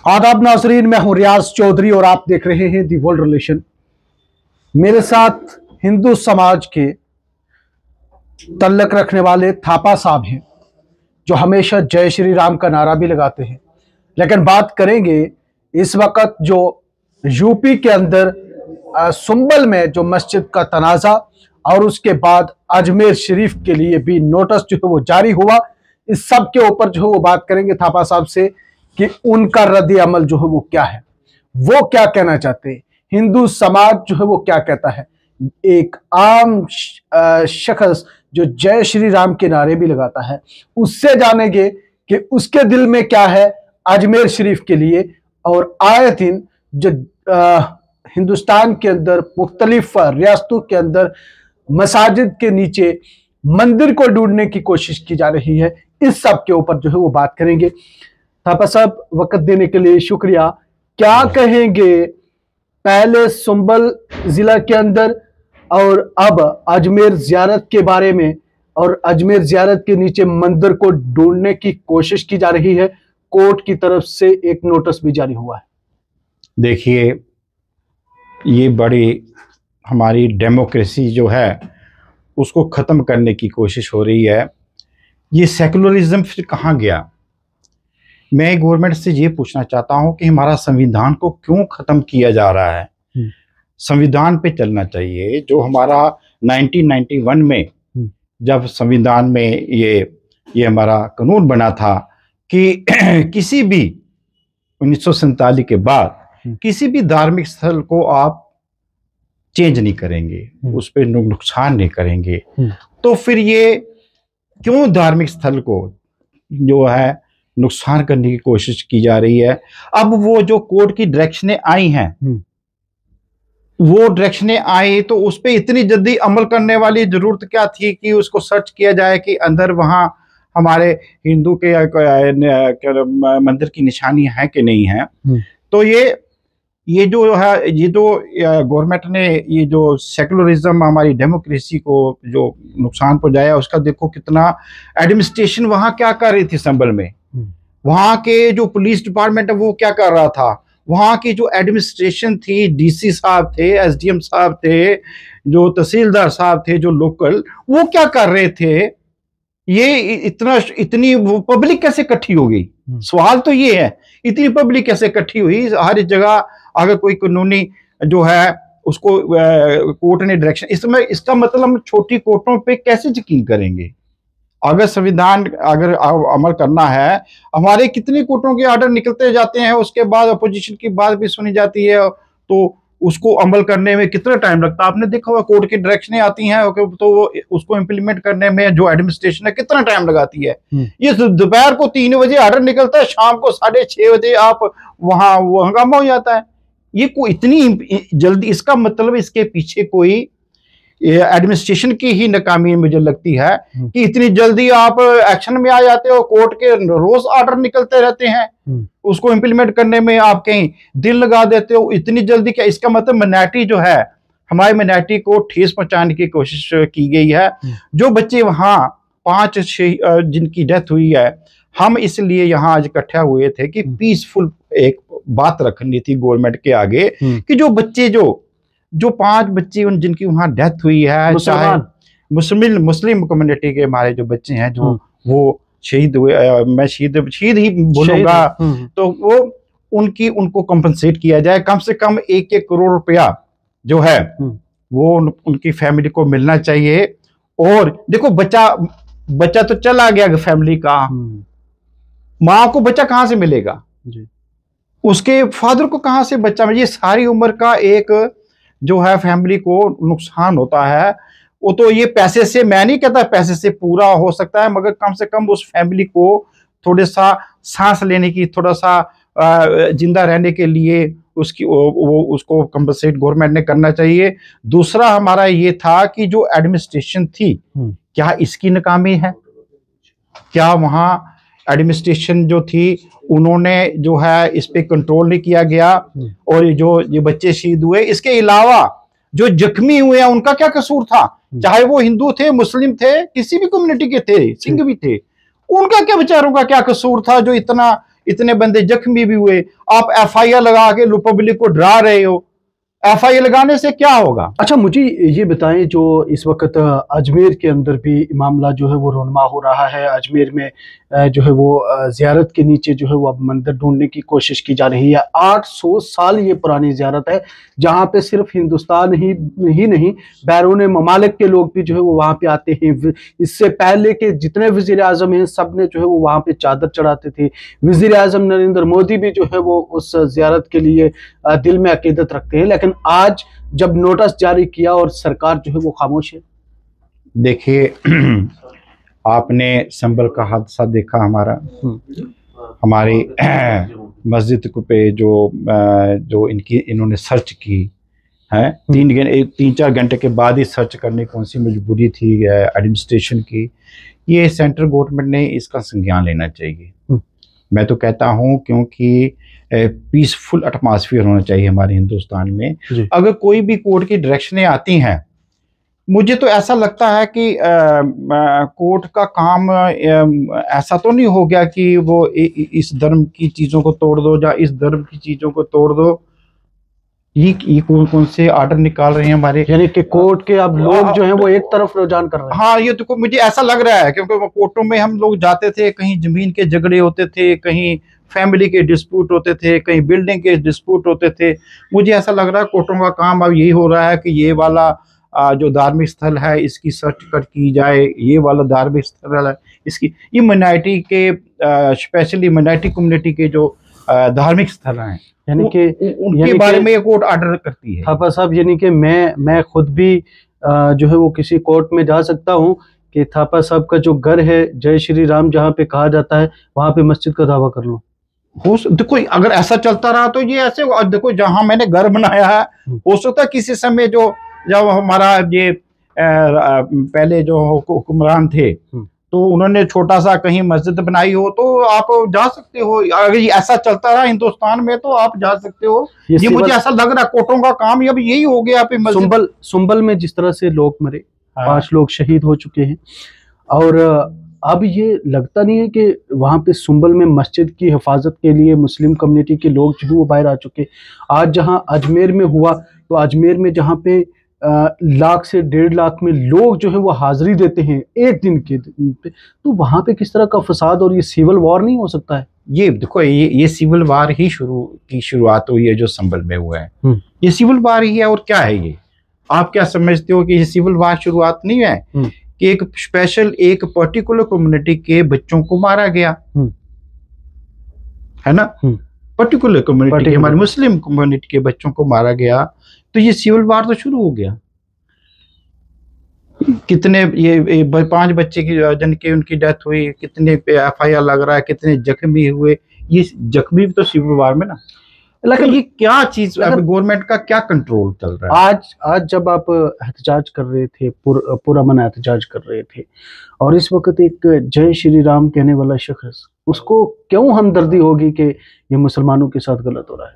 आदाब नाजरीन, मैं हूं रियाज चौधरी और आप देख रहे हैं दी वर्ल्ड रिलेशन। मेरे साथ हिंदू समाज के तल्लक रखने वाले थापा साहब हैं, जो हमेशा जय श्री राम का नारा भी लगाते हैं। लेकिन बात करेंगे इस वक्त जो यूपी के अंदर सुंबल में जो मस्जिद का तनाज़ा और उसके बाद अजमेर शरीफ के लिए भी नोटिस जो है वो जारी हुआ, इस सब के ऊपर जो है वो बात करेंगे थापा साहब से कि उनका रद्द अमल जो है वो क्या है, वो क्या कहना चाहते हैं, हिंदू समाज जो है वो क्या कहता है। एक आम शख्स जो जय श्री राम के नारे भी लगाता है, उससे जानेंगे कि उसके दिल में क्या है अजमेर शरीफ के लिए। और आए दिन जो हिंदुस्तान के अंदर मुख्तलिफ रियासतों के अंदर मसाजिद के नीचे मंदिर को ढूंढने की कोशिश की जा रही है, इस सब के ऊपर जो है वो बात करेंगे। थापा साहब, वक्त देने के लिए शुक्रिया। क्या कहेंगे पहले सुंबल जिला के अंदर और अब अजमेर जियारत के बारे में, और अजमेर जियारत के नीचे मंदिर को ढूंढने की कोशिश की जा रही है, कोर्ट की तरफ से एक नोटिस भी जारी हुआ है। देखिए, ये बड़ी हमारी डेमोक्रेसी जो है उसको ख़त्म करने की कोशिश हो रही है। ये सेकुलरिज्म फिर कहाँ गया? मैं गवर्नमेंट से ये पूछना चाहता हूँ कि हमारा संविधान को क्यों ख़त्म किया जा रहा है? संविधान पे चलना चाहिए। जो हमारा 1991 में जब संविधान में ये हमारा कानून बना था कि किसी भी 1947 के बाद किसी भी धार्मिक स्थल को आप चेंज नहीं करेंगे, उस पर नुकसान नहीं करेंगे, तो फिर ये क्यों धार्मिक स्थल को जो है नुकसान करने की कोशिश की जा रही है? अब वो जो कोर्ट की डायरेक्शनें आई हैं, वो डायरेक्शनें आई तो उस पर इतनी जल्दी अमल करने वाली जरूरत क्या थी कि उसको सर्च किया जाए कि अंदर वहाँ हमारे हिंदू के मंदिर की निशानी है कि नहीं है। तो ये जो है, ये जो गवर्नमेंट ने ये जो सेकुलरिज्म हमारी डेमोक्रेसी को जो नुकसान पहुंचाया, उसका देखो कितना एडमिनिस्ट्रेशन वहाँ क्या कर रही थी। संभल में वहाँ के जो पुलिस डिपार्टमेंट है वो क्या कर रहा था, वहाँ की जो एडमिनिस्ट्रेशन थी, डीसी साहब थे, एसडीएम साहब थे, जो तहसीलदार साहब थे जो लोकल, वो क्या कर रहे थे? ये इतनी पब्लिक कैसे इकट्ठी हो गई? सवाल तो ये है, इतनी पब्लिक कैसे इकट्ठी हुई? हर जगह अगर कोई कानूनी जो है उसको कोर्ट ने डायरेक्शन, इसमें इसका मतलब हम छोटी कोर्टों पे कैसे यकीन करेंगे? अगर संविधान अगर अमल करना है, हमारे कितने कोर्टों के ऑर्डर निकलते जाते हैं, उसके बाद अपोजिशन की बात भी सुनी जाती है, तो उसको अमल करने में कितना टाइम लगता है? आपने देखा हुआ कोर्ट की डायरेक्शनें आती हैं तो वो उसको इम्प्लीमेंट करने में जो एडमिनिस्ट्रेशन है कितना टाइम लगाती है। ये दोपहर को 3 बजे ऑर्डर निकलता है, शाम को 6:30 बजे आप वहां वो हंगामा हो जाता है। ये कोई इतनी जल्दी, इसका मतलब इसके पीछे कोई एडमिनिस्ट्रेशन की ही नाकामी मुझे लगती है कि इतनी जल्दी आप एक्शन में आ जाते हो। कोर्ट के रोज ऑर्डर निकलते रहते हैं, उसको इम्प्लीमेंट करने में आप कहीं दिल लगा देते हो इतनी जल्दी। क्या इसका मतलब माइनॉरिटी जो है, हमारी माइनॉरिटी को ठेस पहुंचाने की कोशिश की गई है? जो बच्चे वहां 5-6 जिनकी डेथ हुई है, हम इसलिए यहाँ आज इकट्ठा हुए थे कि पीसफुल एक बात रखनी थी गवर्नमेंट के आगे कि जो बच्चे जो 5 बच्चे जिनकी वहां डेथ हुई है, चाहे मुस्लिम कम्युनिटी के हमारे जो बच्चे हैं जो वो शहीद हुए, मैं शहीद ही बोलूंगा, तो वो उनको कंपनसेट किया जाए। कम से कम 1-1 करोड़ रुपया जो है वो उनकी फैमिली को मिलना चाहिए। और देखो, बच्चा तो चला गया फैमिली का, माँ को बच्चा कहाँ से मिलेगा? उसके फादर को कहाँ से बच्चा मिले? ये सारी उम्र का एक जो है फैमिली को नुकसान होता है। वो तो ये पैसे से, मैं नहीं कहता पैसे से पूरा हो सकता है, मगर कम से कम उस फैमिली को थोड़ा सा सांस लेने की, थोड़ा सा जिंदा रहने के लिए उसको कंपनसेट गवर्नमेंट ने करना चाहिए। दूसरा हमारा ये था कि जो एडमिनिस्ट्रेशन थी, क्या इसकी नाकामी है? क्या वहाँ एडमिनिस्ट्रेशन जो थी उन्होंने जो है इस पे कंट्रोल नहीं किया गया? और ये बच्चे शहीद हुए, इसके अलावा जो जख्मी हुए हैं उनका क्या कसूर था? चाहे वो हिंदू थे, मुस्लिम थे, किसी भी कम्युनिटी के थे, सिंह भी थे, उनका क्या बेचारों का क्या कसूर था जो इतना इतने बंदे जख्मी भी हुए, आप FIR लगा के पब्लिक को डरा रहे हो। FIR लगाने से क्या होगा? अच्छा, मुझे ये बताएं, जो इस वक्त अजमेर के अंदर भी मामला जो है वो रोनमा हो रहा है। अजमेर में जो है वो ज़ियारत के नीचे जो है वो अब मंदिर ढूंढने की कोशिश की जा रही है। 800 साल ये पुरानी ज़ियारत है, जहाँ पे सिर्फ हिंदुस्तान ही नहीं, बैरून ममालिक के लोग भी जो है वो वहाँ पे आते हैं। इससे पहले के जितने वज़ीर आज़म हैं, सब ने जो है वो वहाँ पे चादर चढ़ाते थे। वज़ीर आज़म नरेंद्र मोदी भी जो है वो उस ज़ियारत के लिए दिल में अकीदत रखते हैं, लेकिन आज जब नोटिस जारी किया और सरकार जो है वो खामोश है। देखिए, आपने संभल का हादसा देखा, हमारी मस्जिद पे जो इन्होंने सर्च की है, 3-4 घंटे के बाद ही सर्च करने कौन सी मजबूरी थी एडमिनिस्ट्रेशन की। ये सेंट्रल गवर्नमेंट ने इसका संज्ञान लेना चाहिए। मैं तो कहता हूँ, क्योंकि पीसफुल एटमॉस्फेयर होना चाहिए हमारे हिंदुस्तान में। अगर कोई भी कोर्ट की डायरेक्शनें आती हैं, मुझे तो ऐसा लगता है कि कोर्ट का काम ऐसा तो नहीं हो गया कि वो इस धर्म की चीज़ों को तोड़ दो या इस धर्म की चीज़ों को तोड़ दो। ये कौन से ऑर्डर निकाल रहे हैं हमारे, यानी कि कोर्ट के अब लोग जो हैं वो एक तरफ रुझान कर रहे हैं। हाँ, ये तो मुझे ऐसा लग रहा है, क्योंकि कोर्टों में हम लोग जाते थे, कहीं जमीन के झगड़े होते थे, कहीं फैमिली के डिस्प्यूट होते थे, कहीं बिल्डिंग के डिस्प्यूट होते थे। मुझे ऐसा लग रहा है कोर्टों का काम अब यही हो रहा है कि ये वाला जो धार्मिक स्थल है इसकी सर्च कर की जाए, ये वाला धार्मिक स्थल है इसकी, ये माइनॉरिटी के स्पेशली माइनॉरिटी कम्युनिटी के जो धार्मिक स्थल हैं, यानी कि उनके बारे में कोर्ट ऑर्डर करती है। थापा साहब, यानी कि मैं खुद भी जो है वो किसी कोर्ट में जा सकता हूँ कि थापा साहब का जो घर है जय श्री राम जहाँ पे कहा जाता है, वहां पे मस्जिद का दावा कर लो। देखो, अगर ऐसा चलता रहा तो ये ऐसे, देखो जहां मैंने घर बनाया है, हो सकता है किसी समय जब हमारा ये पहले जो हुक्मरान थे तो उन्होंने छोटा सा कहीं मस्जिद बनाई हो, तो आप जा सकते हो। अगर ये ऐसा चलता रहा हिंदुस्तान में तो आप जा सकते हो। ये मुझे ऐसा लग रहा है कोर्टों का काम अब यही हो गया। सुंबल में जिस तरह से लोग मरे, 5 लोग शहीद हो चुके हैं, और अब ये लगता नहीं है कि वहाँ पे सुंबल में मस्जिद की हिफाजत के लिए मुस्लिम कम्युनिटी के लोग जो वो बाहर आ चुके। आज जहाँ अजमेर में हुआ, तो अजमेर में जहाँ पे 1 लाख से 1.5 लाख में लोग जो है वो हाजिरी देते हैं एक दिन के पे, तो वहाँ पे किस तरह का फसाद और ये सिविल वॉर नहीं हो सकता है? ये देखो, ये सिविल वार ही शुरुआत हुई है जो संभल में हुआ है। ये सिविल वार ही है, और क्या है ये? आप क्या समझते हो कि ये सिविल वार शुरुआत नहीं है कि एक पर्टिकुलर कम्युनिटी के बच्चों को मारा गया है ना, पर्टिकुलर कम्युनिटी, हमारे मुस्लिम कम्युनिटी के बच्चों को मारा गया, तो ये सिविल वार तो शुरू हो गया। कितने ये 5 बच्चे की जिनके उनकी डेथ हुई, कितने पे FIR लग रहा है, कितने जख्मी हुए, ये जख्मी भी तो सिविल वार में ना। लेकिन ये क्या चीज, गवर्नमेंट का क्या कंट्रोल चल रहा है? आज जब आप एहतजाज कर रहे थे, पूरा मन एहतजाज कर रहे थे, और इस वक्त एक जय श्री राम कहने वाला शख्स, उसको क्यों हमदर्दी होगी कि ये मुसलमानों के साथ गलत हो रहा है?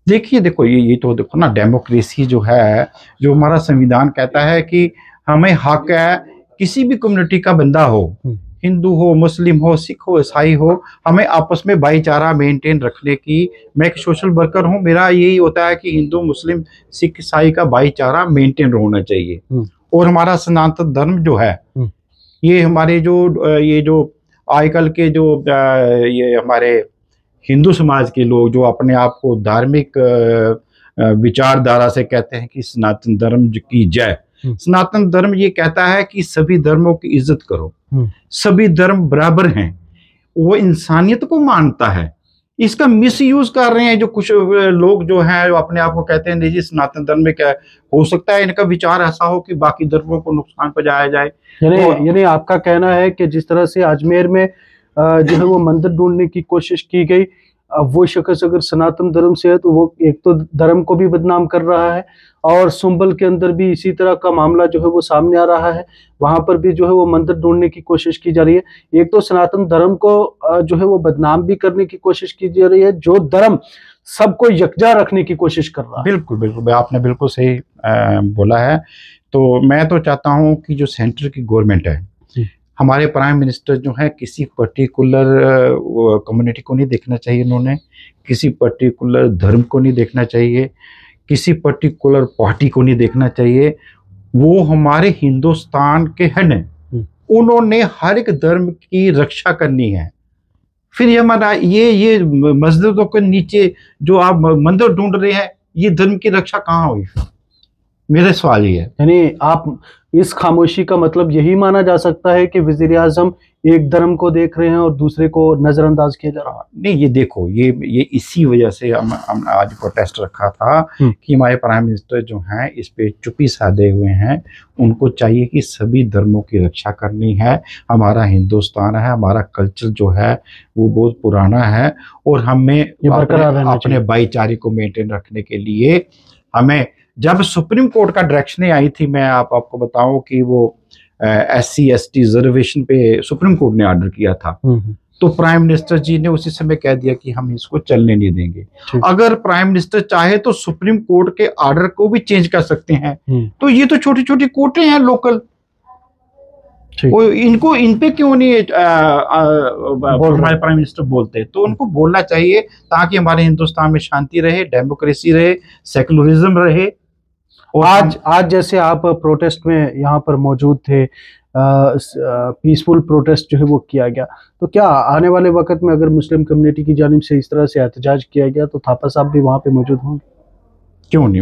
देखो ये तो देखो ना, डेमोक्रेसी जो है, जो हमारा संविधान कहता है कि हमें हक है, किसी भी कम्युनिटी का बंदा हो, हिंदू हो, मुस्लिम हो, सिख हो, ईसाई हो, हमें आपस में भाईचारा मेंटेन रखने की। मैं एक सोशल वर्कर हूँ, मेरा यही होता है कि हिंदू, मुस्लिम, सिख, ईसाई का भाईचारा मेंटेन होना चाहिए। और हमारा सनातन धर्म जो है, ये हमारे जो आजकल के ये हमारे हिंदू समाज के लोग जो अपने आप को धार्मिक विचारधारा से कहते हैं कि सनातन धर्म की जय, सनातन धर्म ये कहता है कि सभी धर्मों की इज्जत करो, सभी धर्म बराबर हैं, वो इंसानियत को मानता है। इसका मिसयूज कर रहे हैं जो कुछ लोग जो हैं, जो अपने आप को कहते हैं जी सनातन धर्म में क्या है। हो सकता है इनका विचार ऐसा हो कि बाकी धर्मों को नुकसान पहुंचाया जाए। यानी आपका कहना है कि जिस तरह से अजमेर में जो है वो मंदिर ढूंढने की कोशिश की गई, वो शख्स अगर सनातन धर्म से है तो वो एक तो धर्म को भी बदनाम कर रहा है, और सुंबल के अंदर भी इसी तरह का मामला जो है वो सामने आ रहा है, वहां पर भी जो है वो मंदिर ढूंढने की कोशिश की जा रही है। एक तो सनातन धर्म को जो है वो बदनाम भी करने की कोशिश की जा रही है, जो धर्म सबको यकजा रखने की कोशिश कर रहा है। बिल्कुल आपने बिल्कुल सही बोला है। तो मैं तो चाहता हूँ कि जो सेंटर की गवर्नमेंट है हमारे प्राइम मिनिस्टर जो है किसी पर्टिकुलर कम्युनिटी को नहीं देखना चाहिए, इन्होंने किसी पर्टिकुलर धर्म को नहीं देखना चाहिए, किसी पर्टिकुलर पार्टी को नहीं देखना चाहिए। वो हमारे हिंदुस्तान के हेड हैं, उन्होंने हर एक धर्म की रक्षा करनी है। फिर ये हमारा ये मस्जिदों के नीचे जो आप मंदिर ढूंढ रहे हैं, ये धर्म की रक्षा कहाँ हुई? मेरा सवाल ये है। यानी आप इस खामोशी का मतलब यही माना जा सकता है कि वजीर आजम एक धर्म को देख रहे हैं और दूसरे को नजरअंदाज किया जा रहा है? नहीं, ये देखो, ये इसी वजह से हम आज प्रोटेस्ट रखा था कि हमारे प्राइम मिनिस्टर जो हैं इस पे चुप्पी साधे हुए हैं। उनको चाहिए कि सभी धर्मों की रक्षा करनी है। हमारा हिंदुस्तान है, हमारा कल्चर जो है वो बहुत पुराना है और हमें अपने भाईचारे को मेंटेन रखने के लिए हमें, जब सुप्रीम कोर्ट का डायरेक्शन आई थी, मैं आपको बताऊं कि वो SC ST रिजर्वेशन पे सुप्रीम कोर्ट ने ऑर्डर किया था, तो प्राइम मिनिस्टर जी ने उसी समय कह दिया कि हम इसको चलने नहीं देंगे। अगर प्राइम मिनिस्टर चाहे तो सुप्रीम कोर्ट के ऑर्डर को भी चेंज कर सकते हैं। तो ये तो छोटी छोटी कोर्टें हैं लोकल, इनको इन पे क्यों नहीं हमारे प्राइम मिनिस्टर बोलते? तो उनको बोलना चाहिए ताकि हमारे हिंदुस्तान में शांति रहे, डेमोक्रेसी रहे, सेकुलरिज्म रहे। और आज जैसे आप प्रोटेस्ट में यहाँ पर मौजूद थे, पीसफुल प्रोटेस्ट जो है वो किया गया, तो क्या आने वाले वक्त में अगर मुस्लिम कम्युनिटी की जानिब से इस तरह से एहतजाज किया गया तो थापा साहब भी वहाँ पे मौजूद होंगे? क्यों नहीं?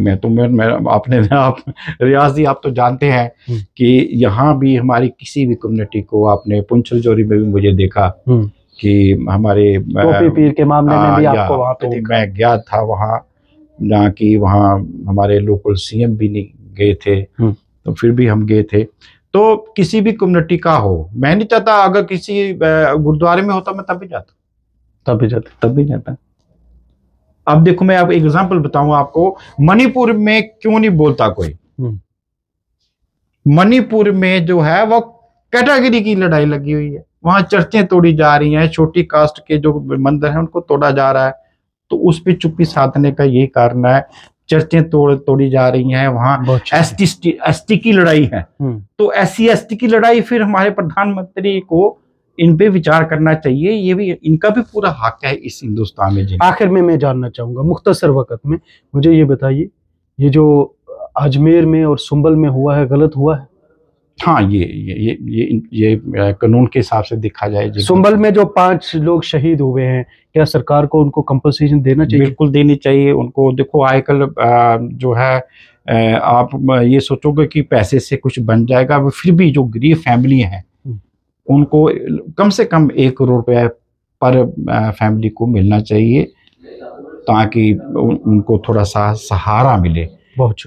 आप रियाजी, आप तो जानते हैं कि यहाँ भी हमारी किसी भी कम्युनिटी को, आपने पुंछ राजौरी में भी मुझे देखा कि हमारे टोपी पीर के मामले में भी आपको वहाँ पे देखा। मैं गया था वहाँ, जहाँ की वहाँ हमारे लोकल CM भी नहीं गए थे, तो फिर भी हम गए थे। तो किसी भी कम्युनिटी का हो, मैं नहीं चाहता, अगर किसी गुरुद्वारे में होता मैं तब भी जाता। अब देखो, मैं आपको एग्जांपल बताऊं आपको, मणिपुर में क्यों नहीं बोलता कोई? मणिपुर में जो है वो कैटेगरी की लड़ाई लगी हुई है, वहां चर्चें तोड़ी जा रही हैं, छोटी कास्ट के जो मंदिर हैं उनको तोड़ा जा रहा है। तो उस पे चुप्पी साधने का यही कारण है, चर्चें तोड़ी जा रही हैं, वहां ST की लड़ाई है। तो SC ST की लड़ाई, फिर हमारे प्रधानमंत्री को इन पे विचार करना चाहिए। ये भी, इनका भी पूरा हक है इस हिंदुस्तान में। आखिर में मैं जानना चाहूंगा, मुख्तसर वक्त में मुझे ये बताइए, ये जो अजमेर में और सुंबल में हुआ है, गलत हुआ है? हाँ, ये कानून के हिसाब से देखा जाए, सुंबल में जो 5 लोग शहीद हुए हैं, क्या सरकार को उनको कंपनसेशन देना चाहिए? बिल्कुल देनी चाहिए उनको। देखो, आजकल जो है आप ये सोचोगे कि पैसे से कुछ बन जाएगा, फिर भी जो गरीब फैमिली है उनको कम से कम 1 करोड़ रुपया पर फैमिली को मिलना चाहिए, ताकि उनको थोड़ा सा सहारा मिले। बहुत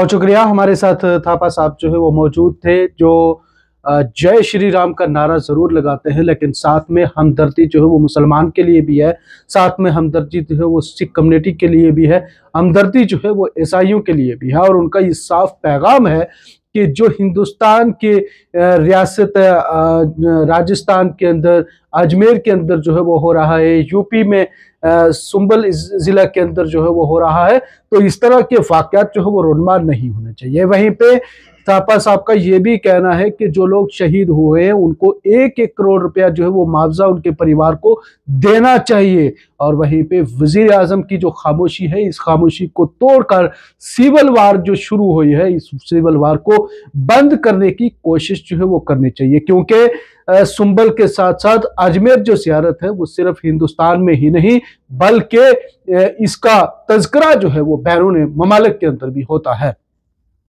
शुक्रिया। हमारे साथ थापा साहब जो है वो मौजूद थे, जो जय श्री राम का नारा जरूर लगाते हैं, लेकिन साथ में हमदर्दी जो है वो मुसलमान के लिए भी है, साथ में हमदर्दी जो है वो सिख कम्युनिटी के लिए भी है, हमदर्दी जो है वो ईसाइयों के लिए भी है। और उनका ये साफ पैगाम है कि जो हिंदुस्तान के रियासत राजस्थान के अंदर, अजमेर के अंदर जो है वो हो रहा है, यूपी में सुंबल जिला के अंदर जो है वो हो रहा है, तो इस तरह के वाक़यात जो है वो रुन्मार नहीं होने चाहिए। वहीं पे थापा साहब का ये भी कहना है कि जो लोग शहीद हुए हैं उनको 1-1 करोड़ रुपया जो है वो मुआवजा उनके परिवार को देना चाहिए। और वहीं पे वजीर आजम की जो खामोशी है, इस खामोशी को तोड़कर सिविल वार जो शुरू हुई है, इस सिविल वार को बंद करने की कोशिश जो है वो करनी चाहिए, क्योंकि सुंबल के साथ साथ अजमेर जो ज़ियारत है वो सिर्फ हिंदुस्तान में ही नहीं बल्कि इसका तज़किरा जो है वो बैरून ममालिक के अंदर भी होता है।